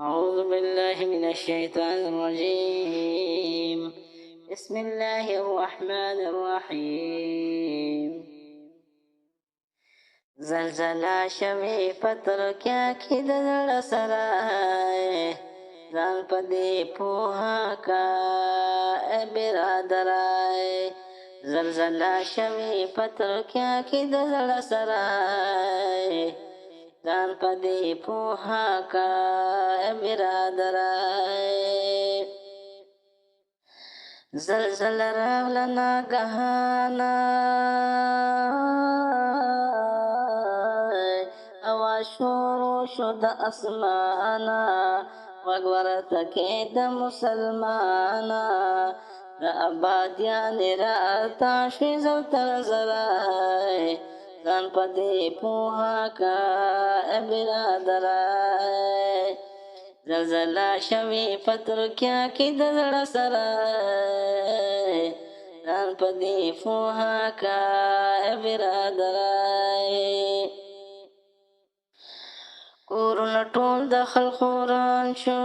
أعوذ بالله من الشيطان الرجيم. بسم الله الرحمن الرحيم. زلزلہ شوی پتر کیا کی دل سرائے زان پدی پوہا کا اے برادرائے. زلزلہ شوی پتر کیا کی دل سرائے زان پدی پوہا کا اے برادرائے. زلزل راغلنا گہانا آواز شروع شد اسمانا وگورتک د مسلمانا دا آبادیان راتا شوی زلتر زرائے زان پدی پوہا کا اے برادرائے. زلزلہ شوی پتر کیا کی دزڑ سرائے زان پدی پوہا کا اے برادرائے. کورونه ټول د خلقو وران شو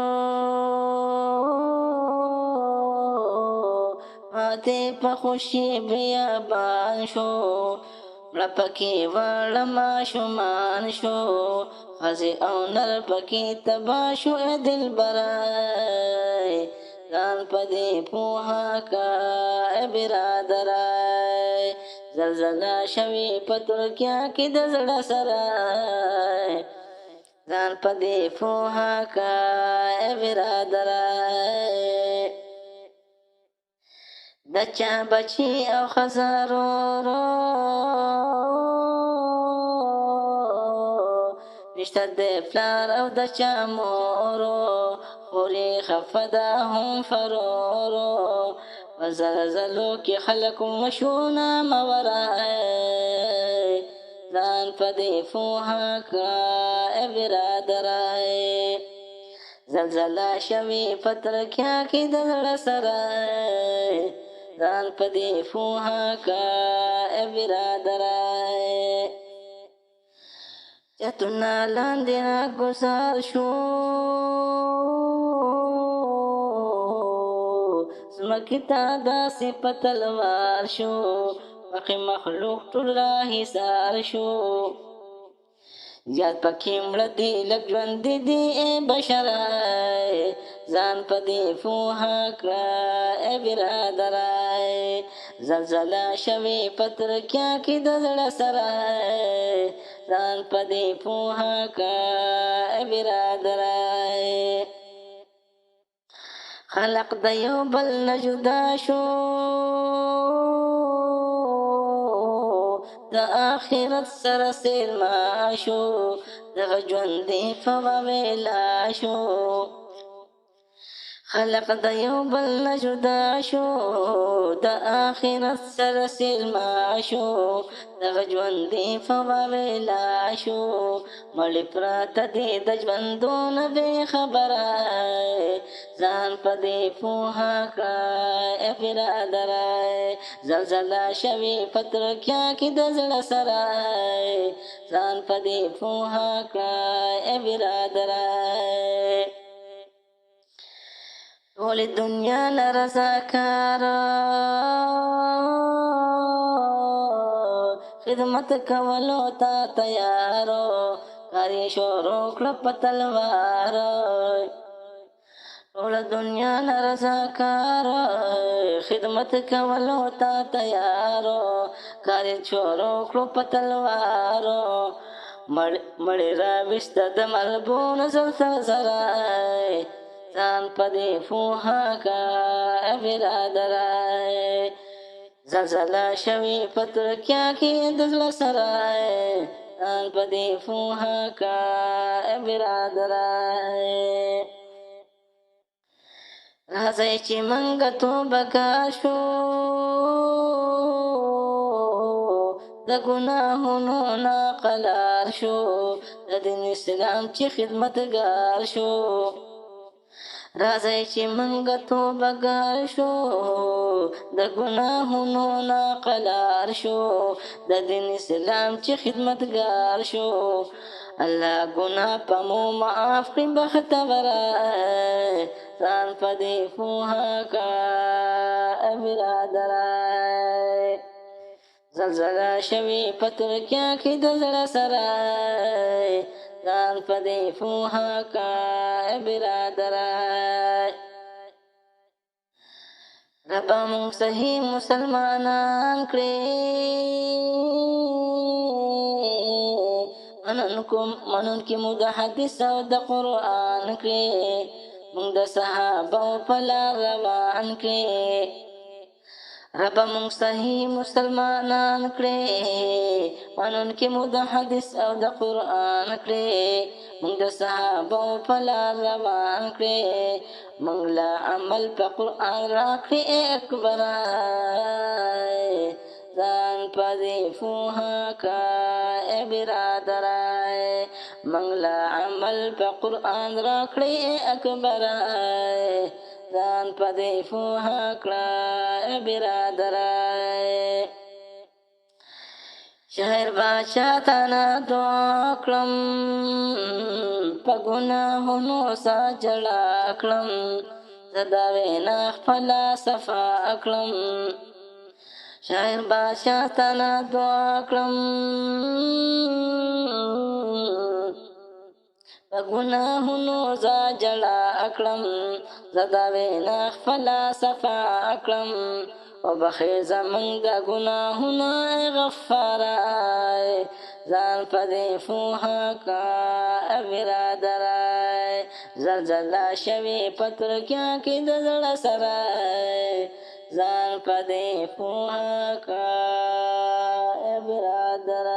ماتې په خوشي بیابان شو مړه پکې واړه ماشومان شو ښځې او نر پکې تباه شو ای دلبرای ځان په دې پوهه کا ای برادرای. زلزله شوې په ترکیه کې د زړه سرای ځان په دې پوهه کا ای برادرای. د چا بچي او ښځه ورو نشته د پلار او د چا مورو خوري خفه ده هم فرورو په زلزلو کې خلک مشونه مورای ځان په دې پوهه کا ای برادرای. زلزله شوی په ترکیه کې د زړه سرای ځان په دې پوهه کا ای برادرای. چتونه لاندې راګوزار شو ځمکې ته داسې په تلوار شو باقي مخلوق ټول راحصار شو زیات پکې مړه دي لږ ژوندي دي ای بشرای ځان په دې پوهه کړه ای برادرای. زلزله شوې په ترکیه کې د زړه سرای ځان په دې پوهه کړه ای برادرای. خلق د یو بل نه جدا شو د آخرت سره سیلما شو دغه ژوندې په ویلا شو. خلق د یو بل نه جدا شو د آخرت سره سیلما شو دغه ژوندې په ویلا شو مړی پراته دی د ژوندونه بې خبره ځان په دې پوهه کړه ای برادرای. زلزله شوې په ترکیه کې د زړه سرای ځان په دې پوهه کړه ای برادرای. ټولې دنیا له رضاکاره خدمت کولو ته تیارو کار یې شروع کړه په تلوارو. ټوله دنیا له رضاکاره خدمت کولو ته تیارو کار یې شروع کړو په تلوارو. مړی راویسته د ملبون زلزلای ځان په دې پوهه کا ای برادرای. زلزله شوې په ترکیه کې د زړه سرای ځان په دې پوهه کا ای برادرای. راځئ چې موږ توبه کاشو د ګناهونو نه قلار شو د دین اسلام چې خدمتګار شو. راځئ چې موږ توبه کاشو د ګناهونو نه قلار شو د دین اسلام چې خدمتګار شو. الله ګناه په مو معاف کړي بختوره ځان په دې پوهه کا برادره زلزله شوي په ترکیه کې د زړه سره ځان په دې پوهه کا برادره ربا مونږ صحیح مسلمانان کړي منونکي مو د حدیث او د قرآن کړي مونږ د صحابه په لار روان کړي ربا مونږ صحیح مسلمانان کړي منونکي مو د حدیث او د قرآن کړي مونږ د صحابه په لار روان کړي مونږ لا عمل په قرآن راکړي اکبر ځان په دې پوهه کا برادر مونږ لا عمل په قرآن راکړي اکبر ځان په دې پوهه کړه برادر شهر باچا تانا دعا کړم په ګناهونو سجړه کړم زدا وینا خپل صفا کړم شهر باچا تانا دعا کړم په ګناهونو سجړه کړم زدا وینا خپل صفا کړم او بخیر زمونږ د ګناهونو غفار ځان په دې پوهه کا برادر زلزله شوي په ترکیه کې د زړه سره ځان په دې پوهه کا برادر